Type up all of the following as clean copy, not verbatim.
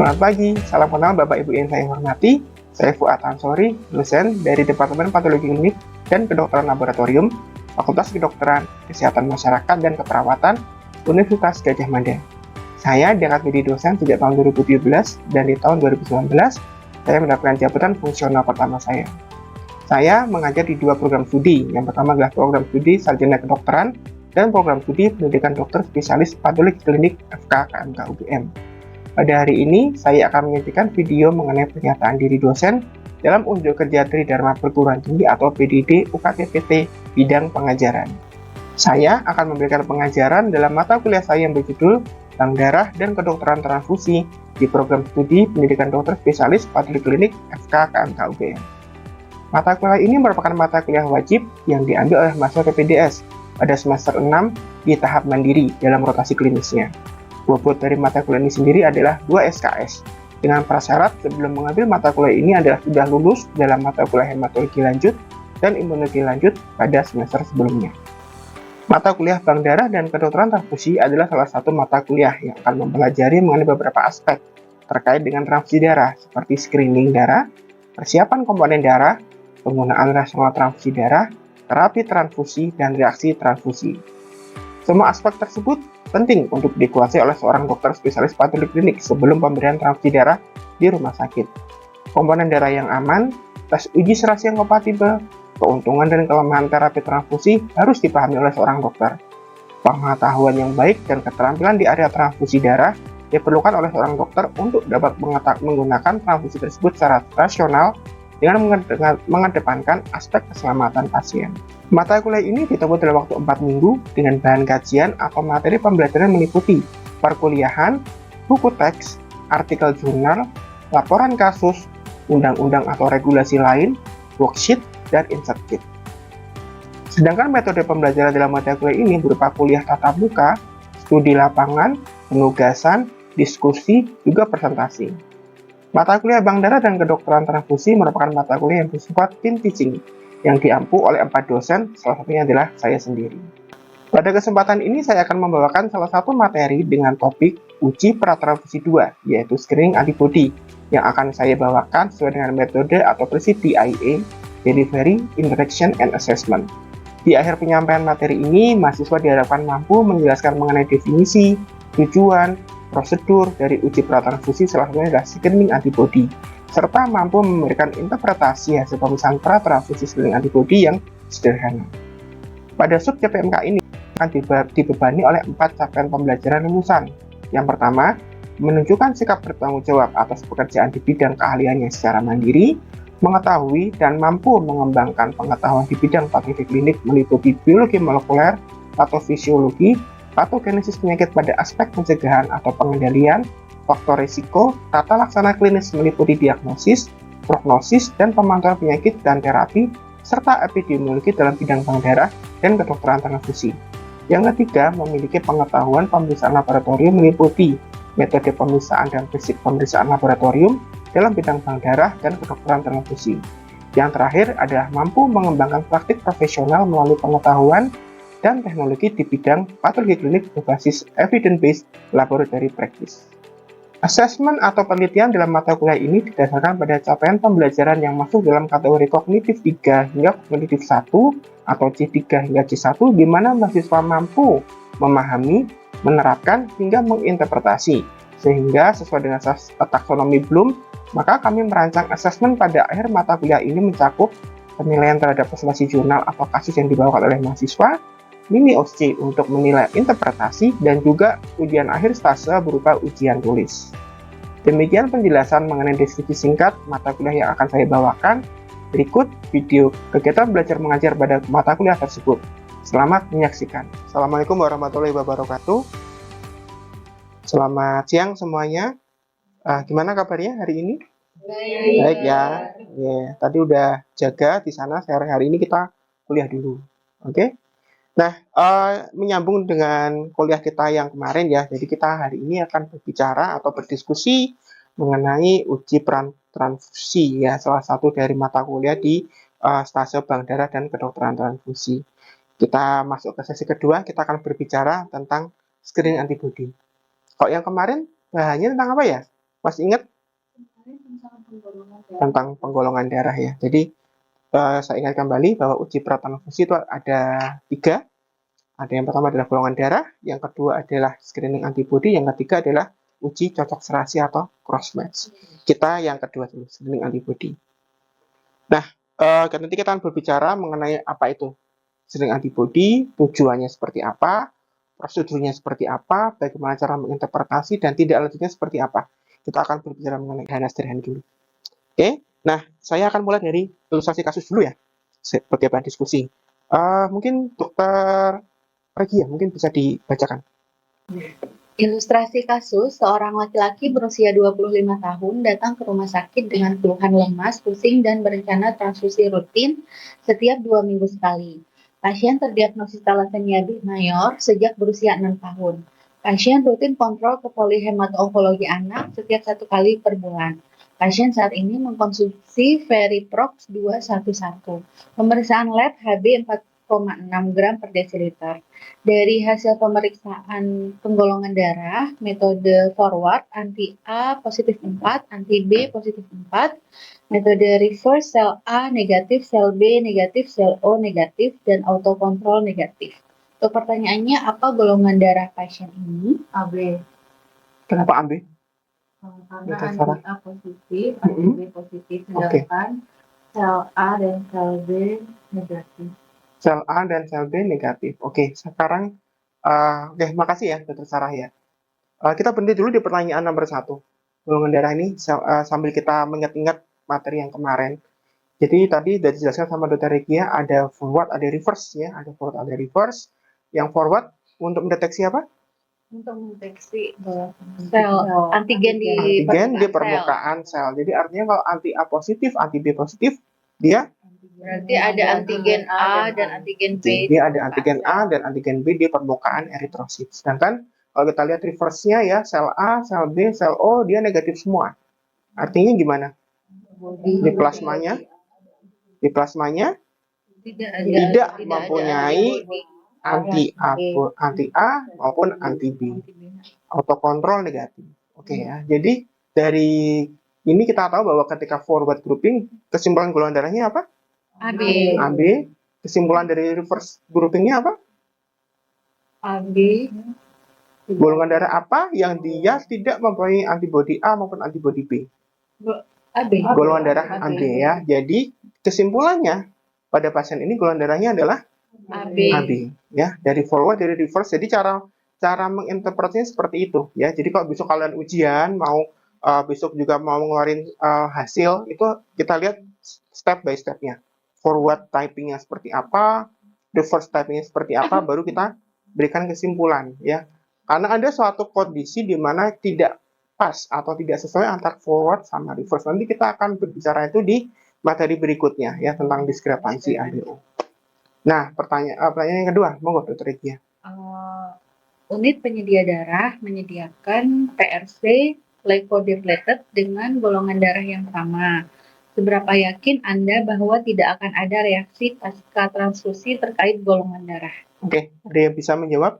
Selamat pagi, salam kenal Bapak Ibu yang saya hormati. Saya Fuad Ansori, dosen dari Departemen Patologi Klinik dan Kedokteran Laboratorium, Fakultas Kedokteran, Kesehatan Masyarakat dan Keperawatan, Universitas Gadjah Mada. Saya diangkat menjadi dosen sejak tahun 2017 dan di tahun 2019 saya mendapatkan jabatan fungsional pertama saya. Saya mengajar di dua program studi. Yang pertama adalah program studi Sarjana Kedokteran dan program studi Pendidikan Dokter Spesialis Patologi Klinik FK KMK UGM. Pada hari ini, saya akan menyajikan video mengenai pernyataan diri dosen dalam unjuk kerja Tridharma Perguruan Tinggi atau PDD UKT-PT bidang pengajaran. Saya akan memberikan pengajaran dalam mata kuliah saya yang berjudul Bank Darah dan Kedokteran Transfusi di program studi Pendidikan Dokter Spesialis Patologi Klinik FK KMK UGM. Mata kuliah ini merupakan mata kuliah wajib yang diambil oleh mahasiswa PPDS pada semester 6 di tahap mandiri dalam rotasi klinisnya. Bobot dari mata kuliah ini sendiri adalah 2 SKS, dengan prasyarat sebelum mengambil mata kuliah ini adalah sudah lulus dalam mata kuliah hematologi lanjut dan imunologi lanjut pada semester sebelumnya. Mata kuliah Bank Darah dan Kedokteran Transfusi adalah salah satu mata kuliah yang akan mempelajari mengenai beberapa aspek terkait dengan transfusi darah, seperti screening darah, persiapan komponen darah, penggunaan rasional transfusi darah, terapi transfusi, dan reaksi transfusi. Semua aspek tersebut penting untuk dikuasai oleh seorang dokter spesialis patologi klinik sebelum pemberian transfusi darah di rumah sakit. Komponen darah yang aman, tes uji serasi yang kompatibel, keuntungan dan kelemahan terapi transfusi harus dipahami oleh seorang dokter. Pengetahuan yang baik dan keterampilan di area transfusi darah diperlukan oleh seorang dokter untuk dapat menggunakan transfusi tersebut secara rasional dengan mengedepankan aspek keselamatan pasien. Mata kuliah ini ditempuh dalam waktu 4 minggu dengan bahan kajian atau materi pembelajaran meliputi perkuliahan, buku teks, artikel jurnal, laporan kasus, undang-undang atau regulasi lain, worksheet, dan insert sheet. Sedangkan metode pembelajaran dalam mata kuliah ini berupa kuliah tatap muka, studi lapangan, penugasan, diskusi, juga presentasi. Mata kuliah Bank Darah dan Kedokteran Transfusi merupakan mata kuliah yang bersifat team teaching yang diampu oleh 4 dosen, salah satunya adalah saya sendiri. Pada kesempatan ini saya akan membawakan salah satu materi dengan topik uji pratransfusi 2, yaitu screening antibody, yang akan saya bawakan sesuai dengan metode atau prinsip DIA, Delivery, Interaction, and Assessment. Di akhir penyampaian materi ini, mahasiswa diharapkan mampu menjelaskan mengenai definisi, tujuan, prosedur dari uji pratransfusi salah satunya adalah screening antibody, serta mampu memberikan interpretasi hasil pemeriksaan pratransfusi screening antibody yang sederhana. Pada sub CPMK ini akan dibebani oleh 4 capaian pembelajaran lulusan. Yang pertama, menunjukkan sikap bertanggung jawab atas pekerjaan di bidang keahliannya secara mandiri, mengetahui dan mampu mengembangkan pengetahuan di bidang patologi klinik meliputi biologi molekuler, patofisiologi, patogenesis penyakit pada aspek pencegahan atau pengendalian, faktor risiko, tata laksana klinis meliputi diagnosis, prognosis, dan pemantauan penyakit dan terapi, serta epidemiologi dalam bidang bank darah dan kedokteran transfusi. Yang ketiga, memiliki pengetahuan pemeriksaan laboratorium meliputi metode pemeriksaan dan prinsip pemeriksaan laboratorium dalam bidang bank darah dan kedokteran transfusi. Yang terakhir adalah mampu mengembangkan praktik profesional melalui pengetahuan dan teknologi di bidang patologi klinik berbasis evidence-based laboratory practice. Assessment atau penelitian dalam mata kuliah ini didasarkan pada capaian pembelajaran yang masuk dalam kategori kognitif 3 hingga kognitif 1 atau C3 hingga C1, di mana mahasiswa mampu memahami, menerapkan, hingga menginterpretasi. Sehingga sesuai dengan taksonomi Bloom, maka kami merancang assessment pada akhir mata kuliah ini mencakup penilaian terhadap presentasi jurnal atau kasus yang dibawakan oleh mahasiswa, mini OSCE untuk menilai interpretasi, dan juga ujian akhir stase berupa ujian tulis. Demikian penjelasan mengenai deskripsi singkat mata kuliah yang akan saya bawakan. Berikut video kegiatan belajar mengajar pada mata kuliah tersebut. Selamat menyaksikan. Assalamualaikum warahmatullahi wabarakatuh. Selamat siang semuanya. Gimana kabarnya hari ini? Baik ya. Tadi udah jaga di sana. Hari ini kita kuliah dulu. Oke? Nah, menyambung dengan kuliah kita yang kemarin ya, jadi kita hari ini akan berbicara atau berdiskusi mengenai uji transfusi ya, salah satu dari mata kuliah di stase Bank Darah dan Kedokteran Transfusi. Kita masuk ke sesi kedua, kita akan berbicara tentang screening antibody. Kok yang kemarin bahannya tentang apa ya? Masih ingat tentang penggolongan darah ya. Jadi saya ingat kembali bahwa uji pratransfusi itu ada 3. Ada yang pertama adalah golongan darah, yang kedua adalah screening antibody, yang ketiga adalah uji cocok serasi atau cross match. Kita yang kedua dulu, screening antibody. Nah, nanti kita akan berbicara mengenai apa itu screening antibody, tujuannya seperti apa, prosedurnya seperti apa, bagaimana cara menginterpretasi, dan tindak lanjutnya seperti apa. Kita akan berbicara mengenai sederhana dulu. Oke, nah saya akan mulai dari ilustrasi kasus dulu ya, sebagai bahan diskusi. Mungkin dokter Regia, mungkin bisa dibacakan. Ilustrasi kasus, seorang laki-laki berusia 25 tahun datang ke rumah sakit dengan keluhan lemas, pusing, dan berencana transfusi rutin setiap 2 minggu sekali. Pasien terdiagnosis thalassemia mayor sejak berusia 6 tahun. Pasien rutin kontrol ke polihemato-onkologi anak setiap 1 kali per bulan. Pasien saat ini mengkonsumsi Veriprox 211. Pemeriksaan lab HB 4,6 gram per desiliter. Dari hasil pemeriksaan penggolongan darah, metode forward anti-A positif 4, anti-B positif 4, metode reverse sel A negatif, sel B negatif, sel O negatif, dan autokontrol negatif. Untuk pertanyaannya, apa golongan darah pasien ini? AB. Kenapa AB? Karena anti-A positif, anti-B positif, sedangkan sel A dan sel B negatif. Sel A dan sel B negatif. Oke, sekarang makasih ya Dr. Sarah ya. Kita berhenti dulu di pertanyaan nomor 1. Golongan darah ini sambil kita mengingat-ingat materi yang kemarin. Jadi tadi sudah dijelaskan sama Dr. Regia, ada forward, ada reverse ya, ada forward, ada reverse. Yang forward untuk mendeteksi apa? Untuk mendeteksi sel antigen di permukaan sel. Jadi artinya kalau anti-A positif, anti-B positif, dia berarti ada antigen A dan antigen B. Dia ada antigen A dan antigen B di permukaan eritrosit. Sedangkan kalau kita lihat reverse-nya ya, sel A, sel B, sel O, dia negatif semua. Artinya gimana? Di plasmanya tidak mempunyai anti-A maupun anti-B. Autokontrol negatif. Oke ya. Jadi dari ini kita tahu bahwa ketika forward grouping, kesimpulan golongan darahnya apa? AB. Kesimpulan dari reverse groupingnya apa? AB. Golongan darah apa yang dia tidak mempunyai antibodi A maupun antibodi B? AB. Golongan darah AB ya. Jadi kesimpulannya pada pasien ini golongan darahnya adalah AB ya. Dari forward, dari reverse. Jadi cara menginterpretasinya seperti itu ya. Jadi kalau besok kalian ujian mau besok juga mau ngeluarin hasil, itu kita lihat step by stepnya. Forward typingnya seperti apa, reverse typingnya seperti apa, baru kita berikan kesimpulan ya. Karena ada suatu kondisi di mana tidak pas atau tidak sesuai antara forward sama reverse. Nanti kita akan berbicara itu di materi berikutnya ya tentang diskrepansi ABO. Nah, pertanyaan yang kedua, monggo Dr. Regia. Unit penyedia darah menyediakan PRC leukodepleted dengan golongan darah yang sama. Seberapa yakin Anda bahwa tidak akan ada reaksi pasca transfusi terkait golongan darah? Oke, ada yang bisa menjawab?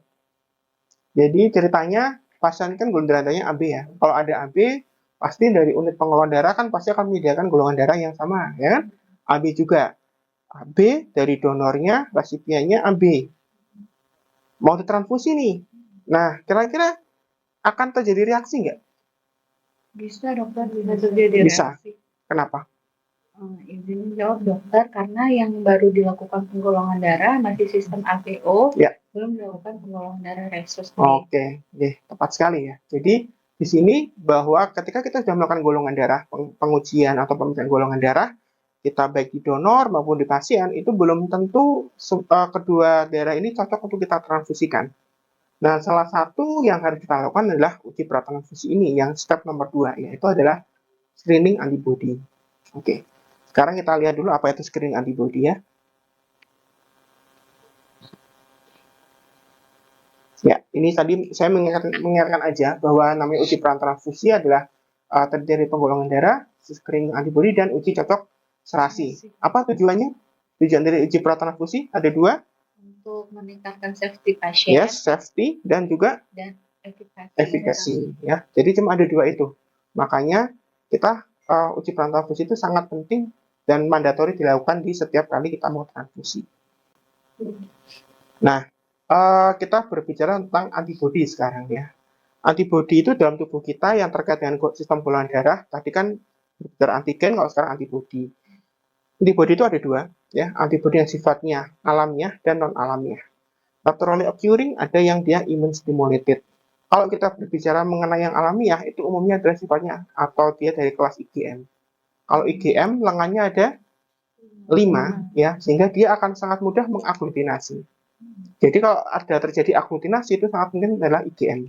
Jadi ceritanya pasien kan golongan darahnya AB ya. Kalau ada AB, pasti dari unit pengelola darah kan pasti akan menyediakan golongan darah yang sama, ya kan? AB juga. AB dari donornya, resipiennya AB. Mau ditransfusi nih. Nah, kira-kira akan terjadi reaksi nggak? Bisa dokter, bisa terjadi reaksi. Bisa. Kenapa? Izin jawab dokter, karena yang baru dilakukan penggolongan darah masih sistem APO, ya. Belum dilakukan penggolongan darah resus. Oke, tepat sekali ya. Jadi di sini bahwa ketika kita sudah melakukan golongan darah, pengujian atau pemeriksaan golongan darah, kita baik di donor maupun di pasien, itu belum tentu kedua darah ini cocok untuk kita transfusikan. Nah, salah satu yang harus kita lakukan adalah uji pratransfusi ini, yang step nomor 2, yaitu adalah screening antibody. Oke. Sekarang kita lihat dulu apa itu screening antibody ya. Ya, ini tadi saya mengingatkan aja bahwa namanya uji pratransfusi adalah terdiri dari penggolongan darah, screening antibody, dan uji cocok serasi. Apa tujuannya? Tujuan dari uji pratransfusi ada 2. Untuk meningkatkan safety pasien. Yes, safety dan juga dan efikasi. Ya. Jadi cuma ada 2 itu. Makanya kita uji peran transfusi itu sangat penting dan mandatori dilakukan di setiap kali kita mau transfusi. Nah, kita berbicara tentang antibodi sekarang ya. Antibodi itu dalam tubuh kita yang terkait dengan sistem golongan darah. Tadi kan berbicara antigen, kalau sekarang antibodi. Antibodi itu ada dua, ya. Antibodi yang sifatnya alamiah dan non alamiah. Naturally occurring, ada yang dia immune stimulated. Kalau kita berbicara mengenai yang alamiah, itu umumnya adalah sifatnya atau dia dari kelas IgM. Kalau IgM lengannya ada 5, ya, sehingga dia akan sangat mudah mengaglutinasi. Jadi kalau ada terjadi aglutinasi itu sangat mungkin adalah IgM,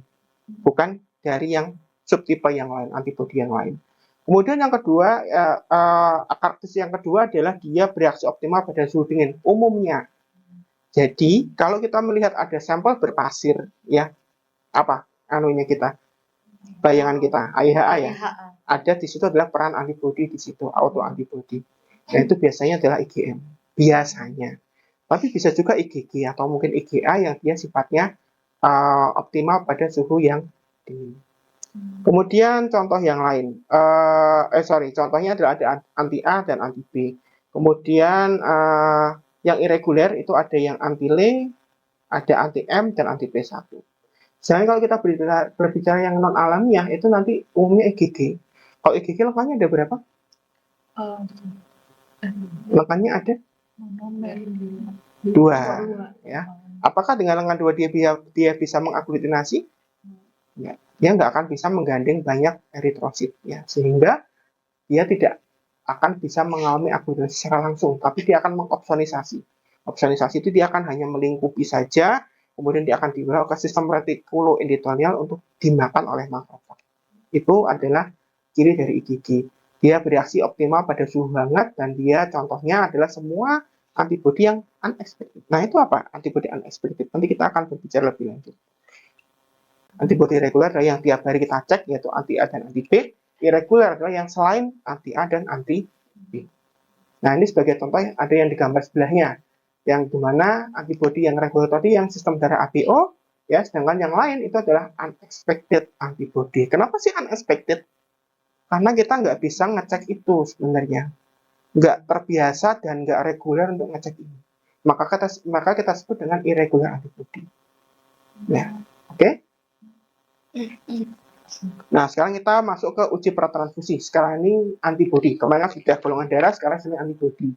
bukan dari yang subtipe yang lain, antibodi yang lain. Kemudian yang kedua, karakteristik yang kedua adalah dia bereaksi optimal pada suhu dingin, umumnya. Jadi kalau kita melihat ada sampel berpasir, ya apa anunya kita, bayangan kita, IHA ya, ada di situ adalah peran antibodi di situ, autoantibodi. Dan itu biasanya adalah IgM, biasanya. Tapi bisa juga IgG atau mungkin IgA yang dia sifatnya optimal pada suhu yang dingin. Kemudian contoh yang lain, contohnya adalah ada anti A dan anti B. Kemudian yang irreguler itu ada yang anti L, ada anti M dan anti P1. Sedangkan kalau kita berbicara yang non alamiah itu nanti umumnya IgG. Kalau IgG lengkapnya ada berapa? Lengkapnya ada 2, ya. Apakah dengan lengan 2 dia bisa mengaglutinasi? Ya, dia nggak akan bisa menggandeng banyak eritrosit, ya, sehingga dia tidak akan bisa mengalami aglutinasi secara langsung, tapi dia akan mengopsonisasi. Opsonisasi itu dia akan hanya melingkupi saja, kemudian dia akan dibawa ke sistem retikuloendotelial untuk dimakan oleh makrofag. Itu adalah ciri dari IgG. Dia bereaksi optimal pada suhu hangat dan dia contohnya adalah semua antibodi yang unexpected. Nah, itu apa? Antibodi unexpected. Nanti kita akan berbicara lebih lanjut. Antibodi reguler adalah yang tiap hari kita cek, yaitu anti A dan anti B. Irregular adalah yang selain anti A dan anti B. Nah, ini sebagai contoh ada yang digambar sebelahnya, yang dimana antibodi yang reguler tadi yang sistem darah ABO, ya, sedangkan yang lain itu adalah unexpected antibody. Kenapa sih unexpected? Karena kita nggak bisa ngecek itu sebenarnya. Nggak terbiasa dan nggak reguler untuk ngecek ini. Maka kita sebut dengan irregular antibody. Ya, oke? Nah, sekarang kita masuk ke uji pratransfusi. Sekarang ini antibody. Kemarin sudah golongan darah, sekarang ini antibody.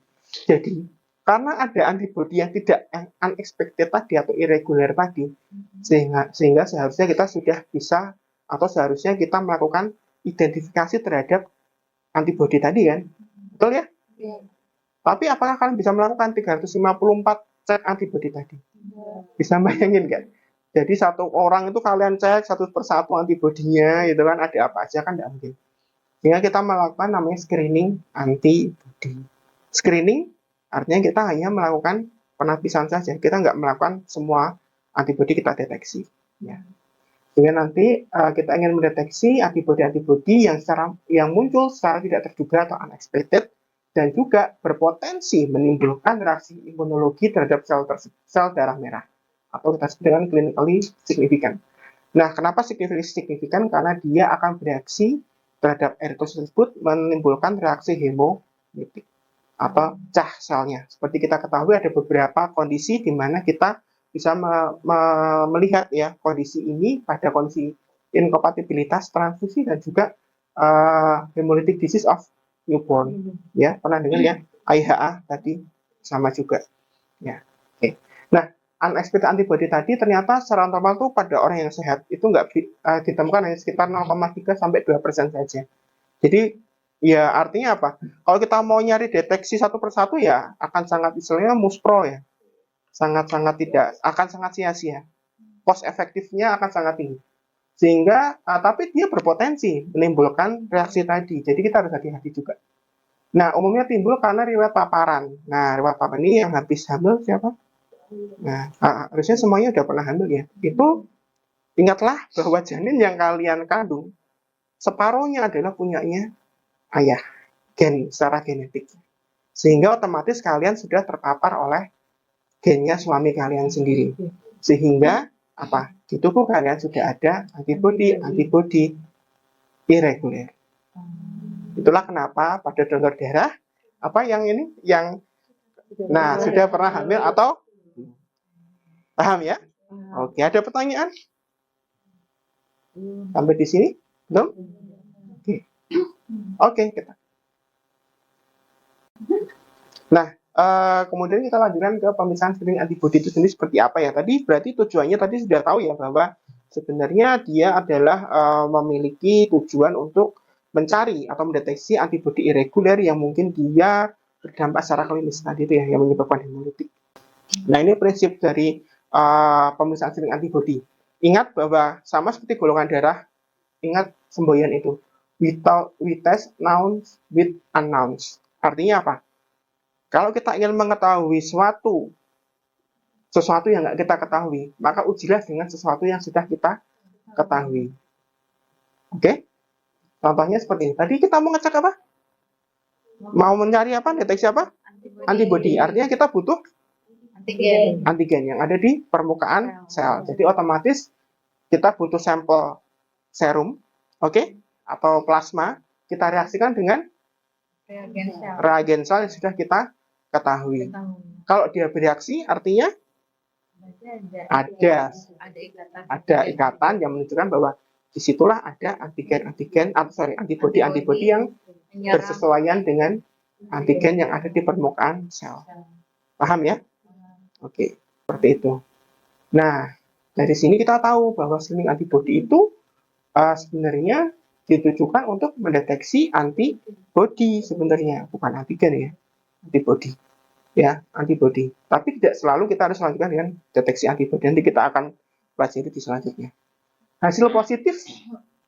Jadi, karena ada antibody yang tidak unexpected tadi atau irregular tadi, sehingga seharusnya kita sudah bisa atau seharusnya kita melakukan identifikasi terhadap antibody tadi kan, betul ya? Ya. Tapi apakah kalian bisa melakukan 354 cek antibody tadi? Bisa bayangin kan? Jadi satu orang itu kalian cek satu persatu antibodinya, gitu kan, ada apa aja kan tidak mungkin. Sehingga kita melakukan namanya screening antibody. Screening artinya kita hanya melakukan penapisan saja, kita nggak melakukan semua antibody kita deteksi. Ya. Sehingga nanti kita ingin mendeteksi antibody-antibody yang muncul secara tidak terduga atau unexpected dan juga berpotensi menimbulkan reaksi imunologi terhadap sel darah merah atau kita sebut dengan clinically significant. Nah, kenapa signifikan? Karena dia akan bereaksi terhadap eritrosit tersebut menimbulkan reaksi hemolitik atau cah selnya. Seperti kita ketahui ada beberapa kondisi di mana kita bisa melihat ya kondisi ini pada kondisi inkompatibilitas transfusi dan juga hemolytic disease of newborn. Ya, pernah dengar ya IHA tadi sama juga. Ya, oke. Nah, unexpected antibody tadi ternyata secara normal tuh pada orang yang sehat itu nggak ditemukan hanya sekitar 0,3 sampai 2% saja. Jadi ya artinya apa? Kalau kita mau nyari deteksi satu persatu ya akan sangat istilahnya muspro ya. Sangat-sangat tidak, akan sangat sia-sia. Cost efektifnya akan sangat tinggi. Sehingga, tapi dia berpotensi menimbulkan reaksi tadi. Jadi kita harus hati-hati juga. Nah, umumnya timbul karena riwayat paparan. Nah, riwayat paparan ini yang habis hamil siapa? Nah, harusnya semuanya udah pernah hamil ya. Itu, ingatlah bahwa janin yang kalian kandung, separuhnya adalah punyanya ayah, gen secara genetik. Sehingga otomatis kalian sudah terpapar oleh gennya suami kalian sendiri, sehingga apa di tubuh kalian sudah ada antibody irreguler. Itulah kenapa pada donor darah apa yang ini yang sudah pernah hamil atau paham ya? Oke, ada pertanyaan sampai di sini? Belum? Oke, kita. Nah, kemudian kita lanjutkan ke pemisahan screening antibody itu sendiri seperti apa ya? Tadi berarti tujuannya tadi sudah tahu ya bahwa sebenarnya dia adalah memiliki tujuan untuk mencari atau mendeteksi antibody irregular yang mungkin dia berdampak secara klinis tadi itu ya yang menyebabkan hemolitik. Nah, ini prinsip dari pemisahan screening antibody. Ingat bahwa sama seperti golongan darah, ingat semboyan itu. We test nouns with unknowns. Artinya apa? Kalau kita ingin mengetahui sesuatu yang nggak kita ketahui, maka ujilah dengan sesuatu yang sudah kita ketahui. Oke? Contohnya seperti ini. Tadi kita mau ngecek apa? Mau mencari apa? Deteksi apa? Antibody. Artinya kita butuh antigen yang ada di permukaan sel. Jadi otomatis kita butuh sampel serum, oke? Atau plasma. Kita reaksikan dengan reagen sel yang sudah kita ketahui. Kalau dia bereaksi artinya ada ikatan yang menunjukkan bahwa disitulah ada antibody yang bersesuaian dengan antigen yang ada di permukaan sel. Paham ya? Oke, seperti itu. Nah, dari sini kita tahu bahwa screening antibody itu sebenarnya ditujukan untuk mendeteksi antibody sebenarnya, bukan antigen ya. Antibody ya, antibody. Tapi tidak selalu kita harus lanjutkan dengan deteksi antibody. Nanti kita akan pelajari di selanjutnya. Hasil positif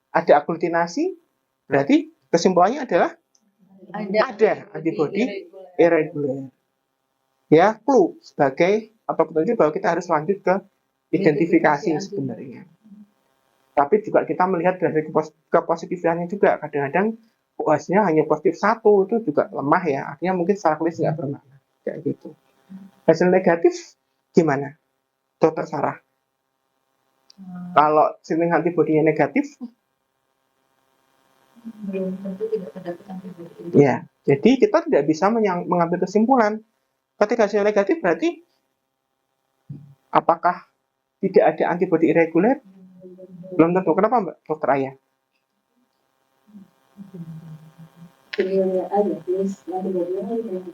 ada aglutinasi, berarti kesimpulannya adalah ada antibody irregular. Ya, clue sebagai atau petunjuk bahwa kita harus lanjut ke identifikasi sebenarnya. Tapi juga kita melihat dari kepositifannya juga. Kadang-kadang OS-nya hanya positif 1, itu juga lemah ya. Artinya mungkin secara klinis nggak bermakna. Kayak gitu. Hasil negatif gimana, Dokter Sarah? Kalau screening antibody-nya negatif, belum tentu tidak terdapat antibody. Ya, jadi kita tidak bisa mengambil kesimpulan. Ketika hasil negatif berarti apakah tidak ada antibody irregular? Belum tentu. Kenapa, Mbak Dokter Ayah?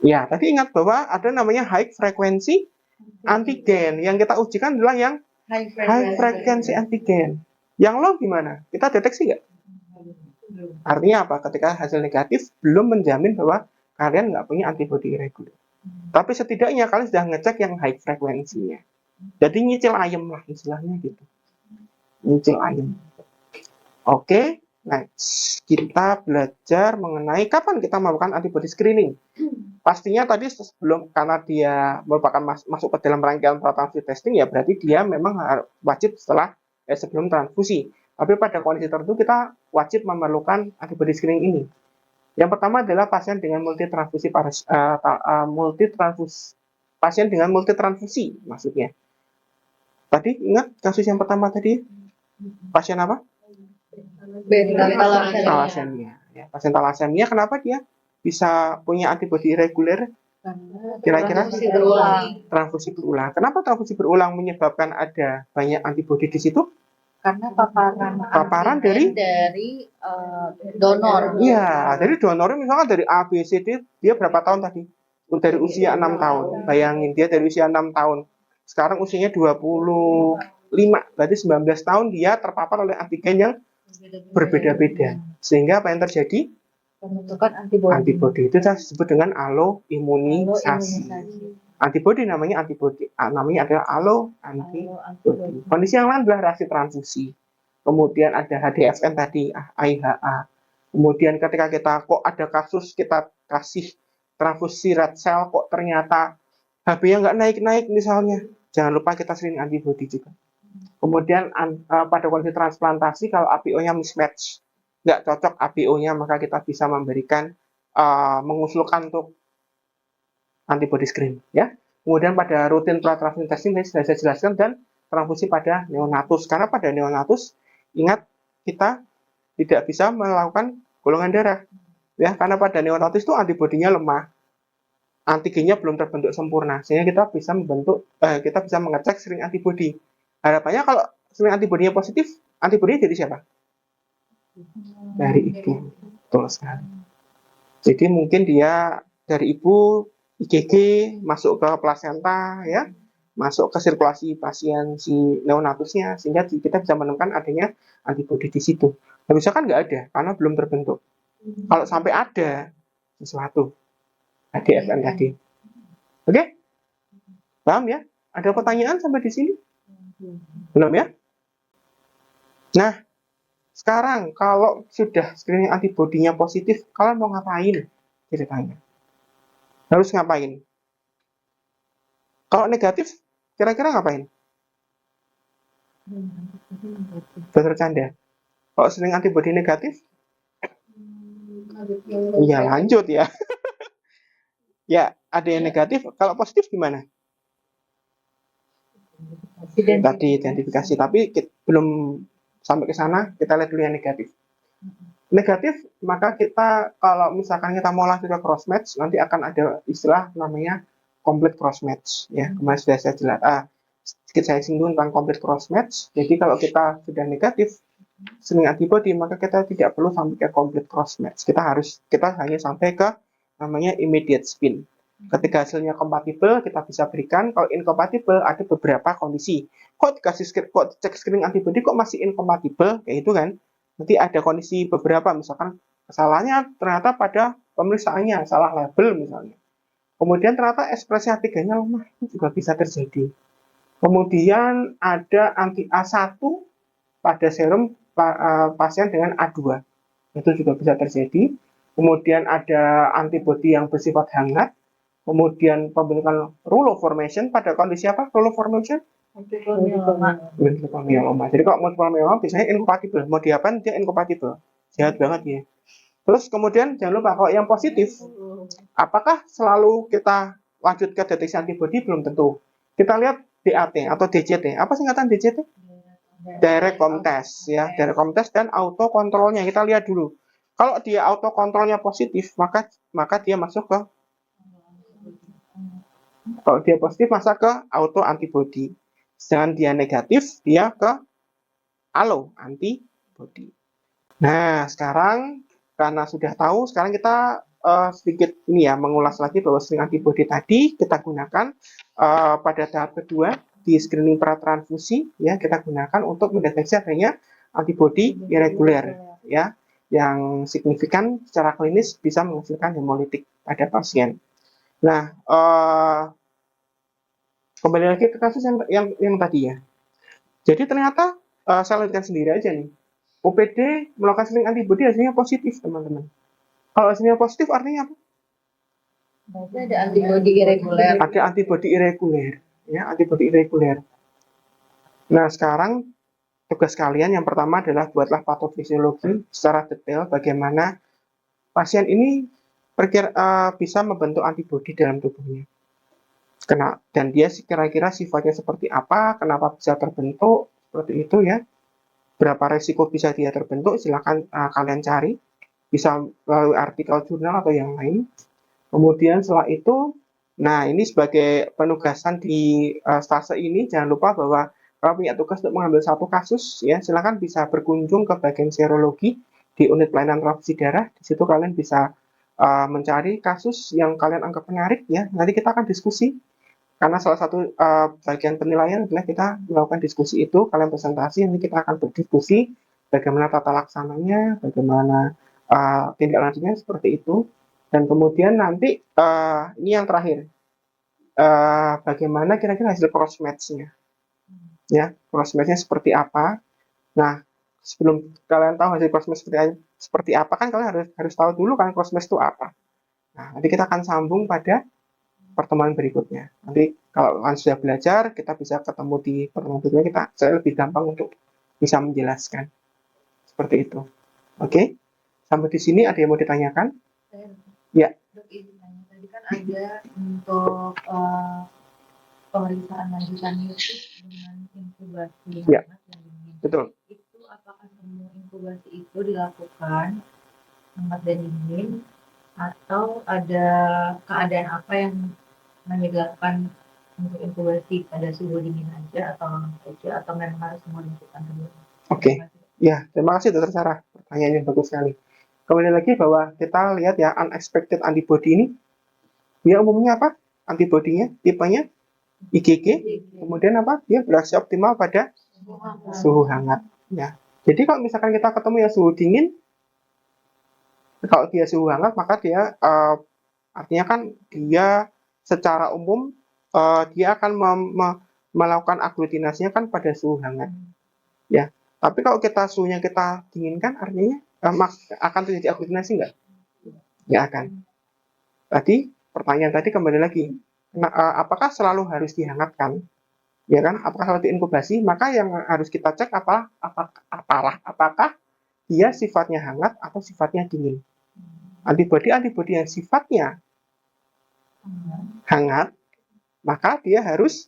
Ya, tadi ingat bahwa ada namanya high frequency antigen. Yang kita ujikan adalah yang high frequency antigen. Yang low gimana? Kita deteksi nggak? Artinya apa? Ketika hasil negatif belum menjamin bahwa kalian nggak punya antibody irregular. Tapi setidaknya kalian sudah ngecek yang high frekuensinya. Jadi nyicil ayam lah istilahnya gitu. Nyicil ayam. Oke, next kita belajar mengenai kapan kita melakukan antibody screening. Pastinya tadi sebelum, karena dia merupakan masuk ke dalam rangkaian transfusi testing ya, berarti dia memang wajib sebelum transfusi. Tapi pada kondisi tertentu kita wajib memerlukan antibody screening ini. Yang pertama adalah pasien dengan pasien dengan multitransfusi maksudnya. Tadi ingat kasus yang pertama tadi? Pasien apa? Thalassemia. Ya, pasien thalassemia kenapa dia bisa punya antibody irregular? Kira-kira transfusi berulang. Kenapa transfusi berulang menyebabkan ada banyak antibody di situ? Karena paparan dari donor. Iya, dari donor misalnya dari A, B, C, D, dia berapa tahun tadi? Dari usia 6 tahun. Bayangin dia dari usia 6 tahun. Sekarang usianya 25, berarti 19 tahun dia terpapar oleh antigen yang berbeda-beda. Sehingga apa yang terjadi? Pembentukan antibody. Itu disebut dengan alloimunisasi. Antibody namanya adalah alloantibody. Kondisi yang lain adalah reaksi transfusi. Kemudian ada HDFN tadi, IHA. Kemudian ketika kita kok ada kasus kita kasih transfusi red cell kok ternyata HB-nya nggak naik-naik misalnya, jangan lupa kita screening antibody juga. Kemudian pada kondisi transplantasi kalau APO-nya mismatch, nggak cocok APO-nya, maka kita bisa memberikan mengusulkan untuk antibody screen ya. Kemudian pada rutin transfusi testing tadi sudah saya jelaskan, dan transfusi pada neonatus. Karena pada neonatus ingat kita tidak bisa melakukan golongan darah. Ya, karena pada neonatus itu antibodinya lemah, antigennya belum terbentuk sempurna, sehingga kita bisa mengecek screening antibodi. Harapannya kalau screening antibodinya positif, antibodinya jadi siapa? Dari ibu. Betul sekali. Jadi mungkin dia dari ibu, IgG masuk ke plasenta, ya, masuk ke sirkulasi pasien si neonatusnya, sehingga kita bisa menemukan adanya antibodi di situ. Nah, misalkan nggak ada karena belum terbentuk. Kalau sampai ada sesuatu, ADFN tadi. Oke? Paham ya? Ada pertanyaan sampai di sini? Belum ya? Nah, sekarang kalau sudah screening antibodinya positif, kalian mau ngapain? Ceritanya. Harus ngapain? Kalau negatif, kira-kira ngapain? Bercanda. Kalau screening antibodi negatif, ya lanjut ya. Ya, ada yang negatif. Kalau positif gimana? Tadi identifikasi, tapi belum sampai ke sana, kita lihat dulu yang negatif. Negatif, maka kita kalau misalkan kita mau lanjut ke cross match, nanti akan ada istilah namanya complete cross match. Ya, kemarin sudah saya jelaskan. Sedikit saya singgung tentang complete cross match. Jadi kalau kita sudah negatif screening antibody, maka kita tidak perlu sampai ke complete cross match. Kita hanya sampai ke namanya immediate spin. Ketika hasilnya kompatibel, kita bisa berikan. Kalau incompatible, ada beberapa kondisi. Kok cek screening antibody kok masih incompatible, kayak itu kan? Nanti ada kondisi beberapa, misalkan kesalahannya ternyata pada pemeriksaannya, salah label misalnya. Kemudian ternyata ekspresi antigennya lemah, itu juga bisa terjadi. Kemudian ada anti A1 pada serum pasien dengan A2, itu juga bisa terjadi. Kemudian ada antibodi yang bersifat hangat. Kemudian pembentukan rouleau formation pada kondisi apa? Rouleau formation? Multiple myeloma. Jadi kalau multiple myeloma biasanya incompatible. Mau diapain dia incompatible. Jahat banget ya. Terus kemudian jangan lupa kalau yang positif, apakah selalu kita lanjut ke deteksi antibodi? Belum tentu. Kita lihat DAT atau DCT. Apa singkatan DCT? Direct com test ya, direct com test dan auto kontrolnya kita lihat dulu. Kalau dia auto kontrolnya positif, maka dia masuk ke kalau dia positif masa ke auto antibody. Sedangkan dia negatif, dia ke allo antibody. Nah, sekarang karena sudah tahu, sekarang kita sedikit ini ya mengulas lagi bahwa screening antibody tadi kita gunakan pada tahap kedua di screening pratransfusi ya, kita gunakan untuk mendeteksi adanya antibody irregular ya, yang signifikan secara klinis bisa menghasilkan hemolitik pada pasien. Nah, kembali lagi ke kasus yang tadi ya. Jadi ternyata saya lanjutkan sendiri aja nih. OPD melakukan screening antibody hasilnya positif, teman-teman. Kalau hasilnya positif artinya apa? Berarti ada antibody irregular. Ada antibody irregular, ya, antibody irregular. Nah, sekarang tugas kalian yang pertama adalah buatlah patofisiologi secara detail bagaimana pasien ini bisa membentuk antibody dalam tubuhnya. Dan dia kira-kira sifatnya seperti apa, kenapa bisa terbentuk, seperti itu ya. Berapa resiko bisa dia terbentuk, silakan kalian cari. Bisa melalui artikel jurnal atau yang lain. Kemudian setelah itu, nah ini sebagai penugasan di stase ini, jangan lupa bahwa kalau punya tugas untuk mengambil satu kasus, ya silakan bisa berkunjung ke bagian serologi di unit pelayanan transfusi darah. Di situ kalian bisa mencari kasus yang kalian anggap menarik, ya. Nanti kita akan diskusi. Karena salah satu bagian penilaian adalah kita melakukan diskusi itu, kalian presentasi, nanti kita akan berdiskusi bagaimana tata laksananya, bagaimana tindak lanjutnya seperti itu, dan kemudian nanti ini yang terakhir, bagaimana kira-kira hasil cross match-nya, ya, cross match-nya seperti apa. Nah, sebelum kalian tahu hasil cross match seperti apa, kan kalian harus tahu dulu kan cross match itu apa. Nah, nanti kita akan sambung pada pertemuan berikutnya. Nanti kalau kalian sudah belajar, kita bisa ketemu di pertemuan berikutnya. Saya lebih gampang untuk bisa menjelaskan seperti itu. Oke, sampai di sini ada yang mau ditanyakan? Ya. Tadi kan ada untuk pemeriksaan lanjutan itu dengan inkubasi. Ya, betul. Itu apakah semua inkubasi itu dilakukan hangat dan dingin, atau ada keadaan apa yang menyebabkan untuk inkubasi pada suhu dingin aja atau hangat aja, atau memang harus semua dilakukan dulu? Oke. Ya, terima kasih Dokter Sarah. Pertanyaannya bagus sekali. Kembali lagi bahwa kita lihat ya, unexpected antibody ini, dia umumnya apa? Antibodinya, tipenya IgG, kemudian apa? Dia bereaksi optimal pada suhu hangat. Ya. Jadi kalau misalkan kita ketemu yang suhu dingin, kalau dia suhu hangat, maka dia artinya kan dia secara umum dia akan melakukan aglutinasinya kan pada suhu hangat. Ya. Tapi kalau kita suhunya kita dinginkan, artinya akan terjadi aglutinasi nggak? Nggak akan. Tadi pertanyaan tadi kembali lagi, apakah selalu harus dihangatkan? Ya kan? Apakah selalu diinkubasi? Maka yang harus kita cek apakah dia sifatnya hangat atau sifatnya dingin. Antibodi yang sifatnya hangat, maka dia harus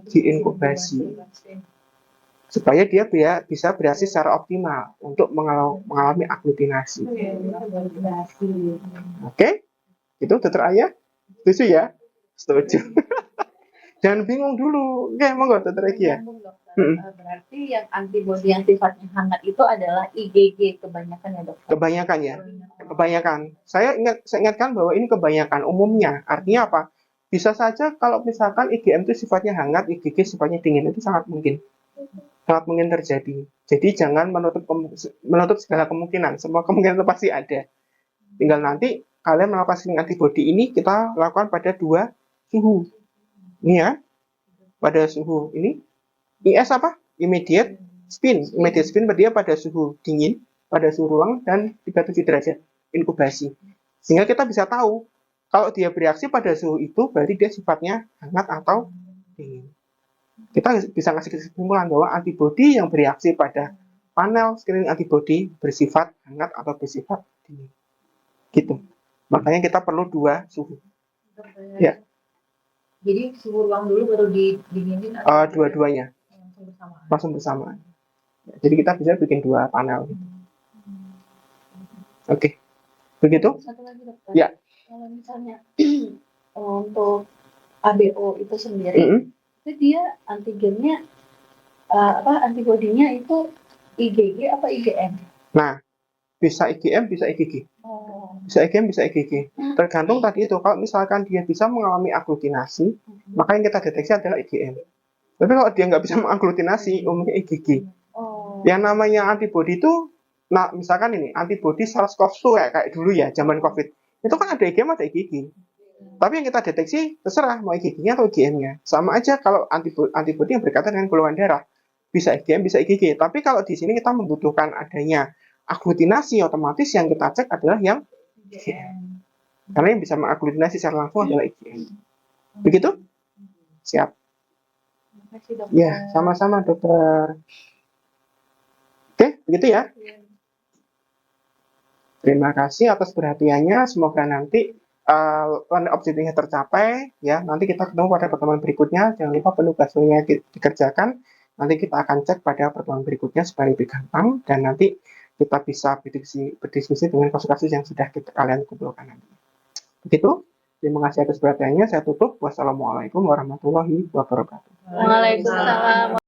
diinkubasi supaya dia bisa bereaksi secara optimal untuk mengalami aglutinasi. Oke? Itu Dokter Ayah? Setuju ya? Setuju. Jangan bingung dulu. Oke, monggo Dokter Egi ya. Berarti yang antibodi yang sifatnya hangat itu adalah IgG kebanyakan ya dokter? Kebanyakan ya. Kebanyakan. Saya ingatkan bahwa ini kebanyakan umumnya. Artinya apa? Bisa saja kalau misalkan IgM itu sifatnya hangat, IgG sifatnya dingin, itu sangat mungkin. Sangat mungkin terjadi. Jadi jangan menutup segala kemungkinan. Semua kemungkinan itu pasti ada. Tinggal nanti kalian melakukan screening antibody ini kita lakukan pada 2 suhu. Ini ya. Pada suhu ini. IS apa? Immediate spin. Immediate spin dia pada suhu dingin, pada suhu ruang, dan 37 derajat inkubasi. Sehingga kita bisa tahu kalau dia bereaksi pada suhu itu berarti dia sifatnya hangat atau dingin. Kita bisa ngasih kesimpulan bahwa antibodi yang bereaksi pada panel screening antibodi bersifat hangat atau bersifat dingin. Gitu. Makanya kita perlu 2 suhu. Ya. Jadi suhu ruang dulu baru didinginin dua-duanya. Langsung bersamaan. Ya, jadi kita bisa bikin 2 panel. Oke. Begitu? Satu lagi dokter. Ya. Kalau misalnya untuk ABO itu sendiri, itu dia antigennya antibodinya itu IgG apa IgM? Nah, bisa IgM, bisa IgG. Bisa IgM, bisa IgG. Tergantung tadi itu. Kalau misalkan dia bisa mengalami aglutinasi, maka yang kita deteksi adalah IgM. Tapi kalau dia nggak bisa mengaglutinasi, umumnya IgG. Yang namanya antibodi itu, nah misalkan ini antibodi SARS-CoV-2 kayak dulu ya, zaman COVID. Itu kan ada IgM, ada IgG. Tapi yang kita deteksi terserah mau IgG-nya atau IgM-nya. Sama aja kalau antibodi yang berkaitan dengan golongan darah. Bisa IgM, bisa IgG. Tapi kalau di sini kita membutuhkan adanya aglutinasi, otomatis yang kita cek adalah yang IgM. Karena yang bisa mengaglutinasi secara langsung adalah IgM. Begitu? Siap. Ya, sama-sama dokter. Oke, begitu ya. Terima kasih atas perhatiannya. Semoga nanti objektifnya tercapai. Ya, nanti kita ketemu pada pertemuan berikutnya. Jangan lupa penugasannya dikerjakan. Nanti kita akan cek pada pertemuan berikutnya supaya lebih gampang dan nanti kita bisa berdiskusi dengan kasus-kasus yang sudah kalian kumpulkan nanti. Begitu. Terima kasih atas perhatiannya. Saya tutup. Wassalamualaikum warahmatullahi wabarakatuh. Waalaikumsalam.